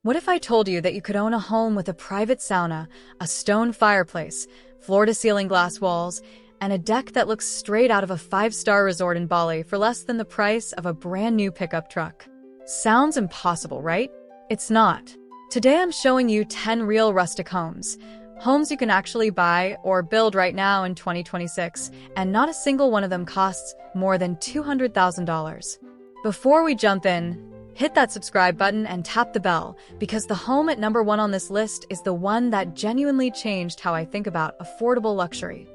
What if I told you that you could own a home with a private sauna, a stone fireplace, floor-to-ceiling glass walls, and a deck that looks straight out of a five-star resort in Bali for less than the price of a brand new pickup truck? Sounds impossible, right? It's not. Today I'm showing you 10 real rustic homes. Homes you can actually buy or build right now in 2026, and not a single one of them costs more than $200,000. Before we jump in, hit that subscribe button and tap the bell, because the home at number 1 on this list is the one that genuinely changed how I think about affordable luxury.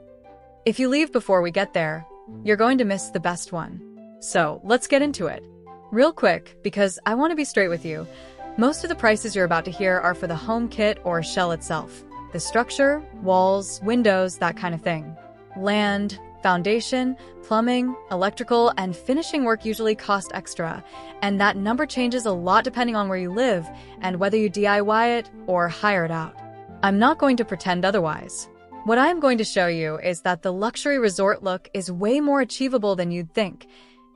If you leave before we get there, you're going to miss the best one. So let's get into it. Real quick, because I want to be straight with you, most of the prices you're about to hear are for the home kit or shell itself. The structure, walls, windows, that kind of thing. Land, foundation, plumbing, electrical, and finishing work usually cost extra, and that number changes a lot depending on where you live and whether you DIY it or hire it out. I'm not going to pretend otherwise. What I am going to show you is that the luxury resort look is way more achievable than you'd think,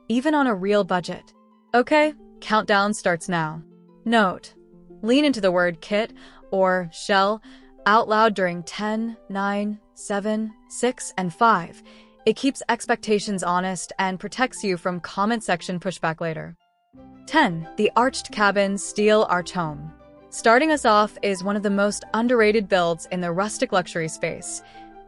even on a real budget. Okay, countdown starts now. Note: lean into the word kit or shell out loud during 10, 9, 7, 6, and 5. It keeps expectations honest and protects you from comment section pushback later. 10. The Arched Cabins Steel Arch Home. Starting us off is one of the most underrated builds in the rustic luxury space,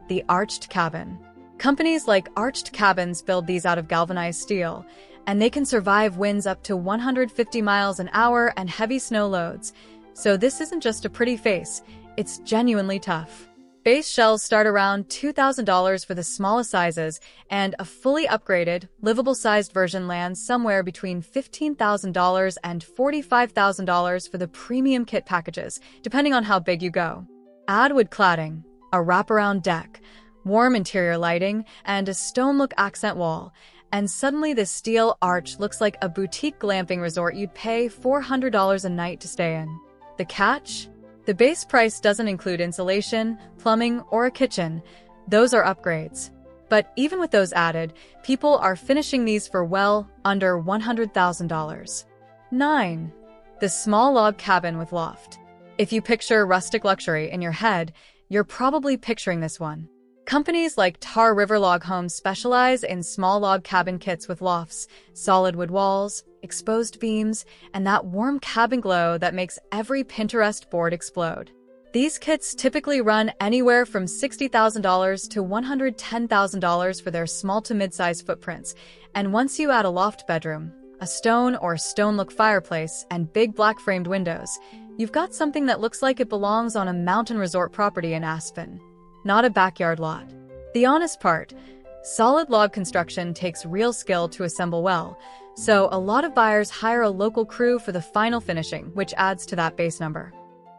the arched cabin. Companies like Arched Cabins build these out of galvanized steel, and they can survive winds up to 150 miles an hour and heavy snow loads. So this isn't just a pretty face, it's genuinely tough. Base shells start around $2,000 for the smallest sizes, and a fully upgraded, livable-sized version lands somewhere between $15,000 and $45,000 for the premium kit packages, depending on how big you go. Add wood cladding, a wraparound deck, warm interior lighting, and a stone-look accent wall, and suddenly this steel arch looks like a boutique glamping resort you'd pay $400 a night to stay in. The catch? The base price doesn't include insulation, plumbing, or a kitchen. Those are upgrades. But even with those added, people are finishing these for well under $100,000. 9. The Small Log Cabin with Loft. If you picture rustic luxury in your head, you're probably picturing this one. Companies like Tar River Log Homes specialize in small log cabin kits with lofts, solid wood walls, exposed beams, and that warm cabin glow that makes every Pinterest board explode. These kits typically run anywhere from $60,000 to $110,000 for their small to mid-size footprints, and once you add a loft bedroom, a stone or stone-look fireplace, and big black-framed windows, you've got something that looks like it belongs on a mountain resort property in Aspen, not a backyard lot. The honest part: solid log construction takes real skill to assemble well, so a lot of buyers hire a local crew for the final finishing, which adds to that base number.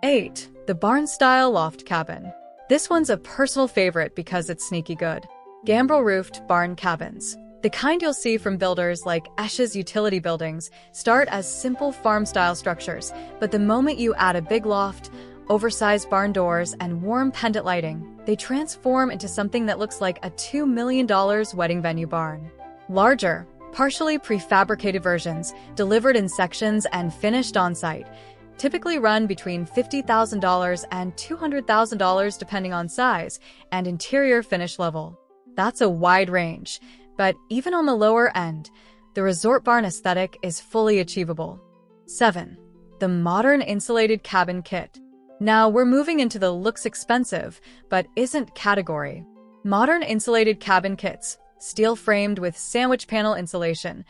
8. The Barn-Style Loft Cabin. This one's a personal favorite because it's sneaky good. Gambrel-roofed barn cabins, the kind you'll see from builders like Esch's utility buildings, start as simple farm-style structures, but the moment you add a big loft, oversized barn doors, and warm pendant lighting, they transform into something that looks like a $2 million wedding venue barn. Larger, partially prefabricated versions, delivered in sections and finished on-site, typically run between $50,000 and $200,000 depending on size and interior finish level. That's a wide range, but even on the lower end, the resort barn aesthetic is fully achievable. 7. The Modern Insulated Cabin Kit. Now we're moving into the looks expensive, but isn't category. Modern insulated cabin kits, steel-framed with sandwich panel insulation,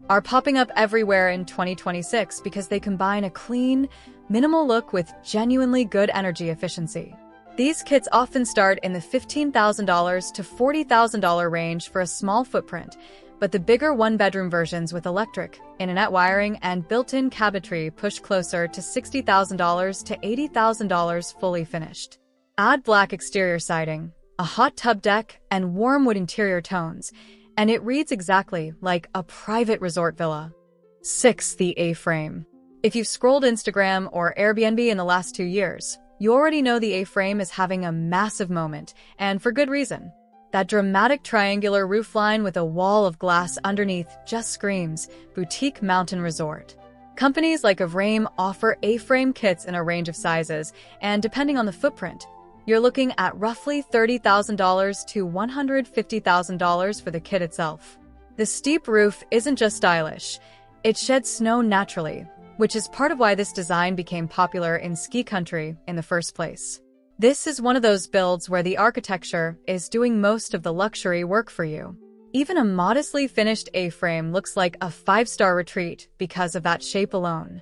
are popping up everywhere in 2026 because they combine a clean, minimal look with genuinely good energy efficiency. These kits often start in the $15,000 to $40,000 range for a small footprint, but the bigger one-bedroom versions with electric, internet wiring, and built-in cabinetry push closer to $60,000 to $80,000 fully finished. Add black exterior siding, a hot tub deck, and warm wood interior tones, and it reads exactly like a private resort villa. 6. The A-Frame. If you've scrolled Instagram or Airbnb in the last 2 years, you already know the A-Frame is having a massive moment, and for good reason. That dramatic triangular roofline with a wall of glass underneath just screams boutique mountain resort. Companies like Avrame offer A-frame kits in a range of sizes, and depending on the footprint, you're looking at roughly $30,000 to $150,000 for the kit itself. The steep roof isn't just stylish, it sheds snow naturally, which is part of why this design became popular in ski country in the first place. This is one of those builds where the architecture is doing most of the luxury work for you. Even a modestly finished A-frame looks like a 5-star retreat because of that shape alone.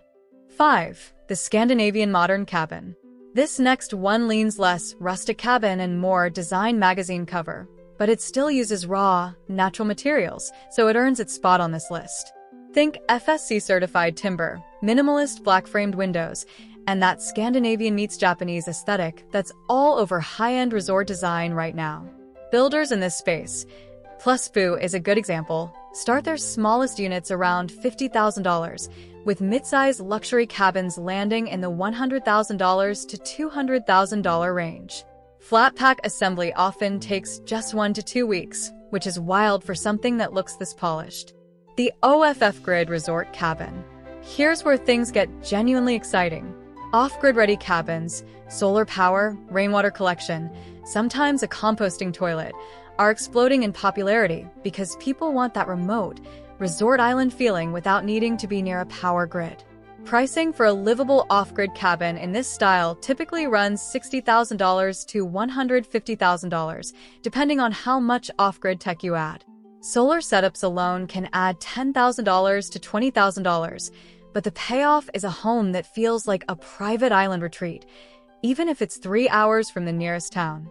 5. The Scandinavian Modern Cabin. This next one leans less rustic cabin and more design magazine cover, but it still uses raw, natural materials, so it earns its spot on this list. Think FSC-certified timber, minimalist black-framed windows, and that Scandinavian meets Japanese aesthetic that's all over high-end resort design right now. Builders in this space, Pluspuu is a good example, start their smallest units around $50,000, with mid-size luxury cabins landing in the $100,000 to $200,000 range. Flat pack assembly often takes just 1 to 2 weeks, which is wild for something that looks this polished. The OFF Grid Resort Cabin. Here's where things get genuinely exciting. Off-grid ready cabins, solar power, rainwater collection, sometimes a composting toilet, are exploding in popularity because people want that remote, resort island feeling without needing to be near a power grid. Pricing for a livable off-grid cabin in this style typically runs $60,000 to $150,000, depending on how much off-grid tech you add. Solar setups alone can add $10,000 to $20,000, but the payoff is a home that feels like a private island retreat, even if it's 3 hours from the nearest town.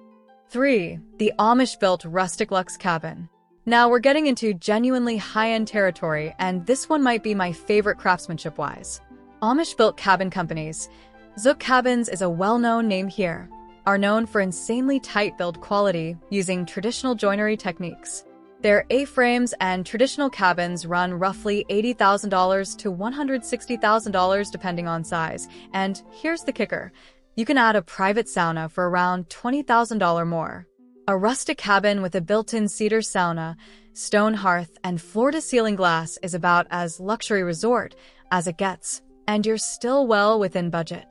3. The Amish-built Rustic Luxe Cabin. Now we're getting into genuinely high-end territory, and this one might be my favorite craftsmanship-wise. Amish-built cabin companies, Zook Cabins is a well-known name here, are known for insanely tight build quality using traditional joinery techniques. Their A-frames and traditional cabins run roughly $80,000 to $160,000 depending on size, and here's the kicker. You can add a private sauna for around $20,000 more. A rustic cabin with a built-in cedar sauna, stone hearth, and floor-to-ceiling glass is about as luxury resort as it gets, and you're still well within budget.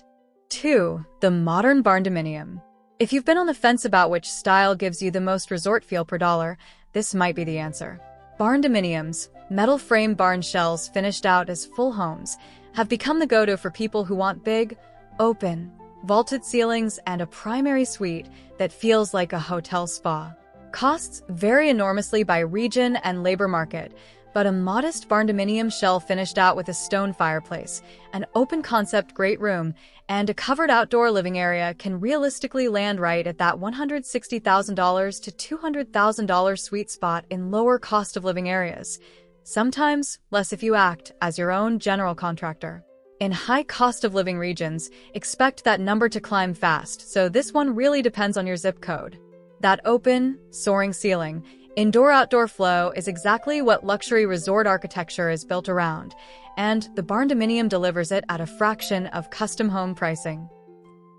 2. The modern barndominium. If you've been on the fence about which style gives you the most resort feel per dollar, this might be the answer. Barndominiums, metal frame barn shells finished out as full homes, have become the go-to for people who want big, open, vaulted ceilings and a primary suite that feels like a hotel spa. Costs vary enormously by region and labor market, but a modest barndominium shell finished out with a stone fireplace, an open-concept great room, and a covered outdoor living area can realistically land right at that $160,000 to $200,000 sweet spot in lower cost of living areas. Sometimes less if you act as your own general contractor. In high cost of living regions, expect that number to climb fast, so this one really depends on your zip code. That open, soaring ceiling, indoor-outdoor flow is exactly what luxury resort architecture is built around, and the Barndominium delivers it at a fraction of custom home pricing.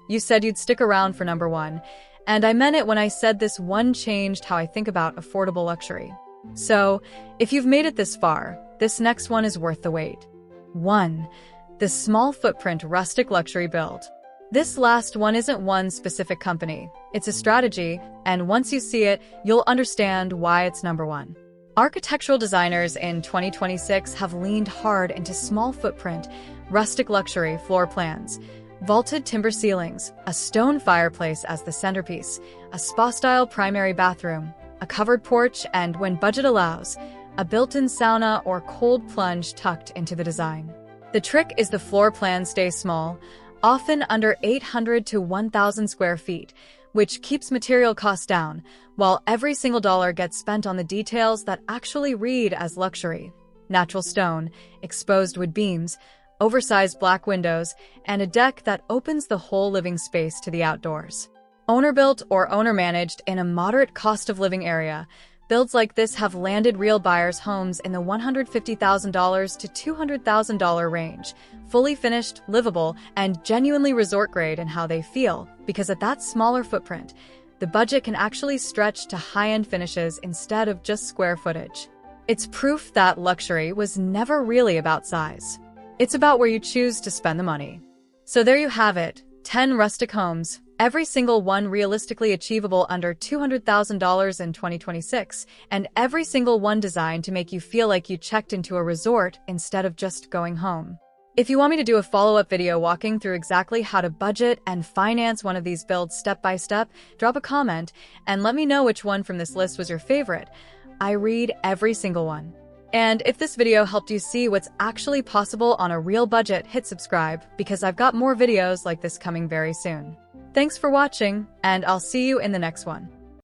You said you'd stick around for number 1, and I meant it when I said this one changed how I think about affordable luxury. So, if you've made it this far, this next one is worth the wait. 1. The small footprint rustic luxury build. This last one isn't one specific company. It's a strategy, and once you see it, you'll understand why it's number 1. Architectural designers in 2026 have leaned hard into small footprint, rustic luxury floor plans, vaulted timber ceilings, a stone fireplace as the centerpiece, a spa-style primary bathroom, a covered porch, and, when budget allows, a built-in sauna or cold plunge tucked into the design. The trick is the floor plans stay small, often under 800 to 1,000 square feet, which keeps material costs down, while every single dollar gets spent on the details that actually read as luxury. Natural stone, exposed wood beams, oversized black windows, and a deck that opens the whole living space to the outdoors. Owner-built or owner-managed in a moderate cost of living area, builds like this have landed real buyers' homes in the $150,000 to $200,000 range, fully finished, livable, and genuinely resort-grade in how they feel, because at that smaller footprint, the budget can actually stretch to high-end finishes instead of just square footage. It's proof that luxury was never really about size. It's about where you choose to spend the money. So there you have it, 10 rustic homes, every single one realistically achievable under $200,000 in 2026, and every single one designed to make you feel like you checked into a resort instead of just going home. If you want me to do a follow-up video walking through exactly how to budget and finance one of these builds step by step, drop a comment and let me know which one from this list was your favorite. I read every single one. And if this video helped you see what's actually possible on a real budget, hit subscribe because I've got more videos like this coming very soon. Thanks for watching, and I'll see you in the next one.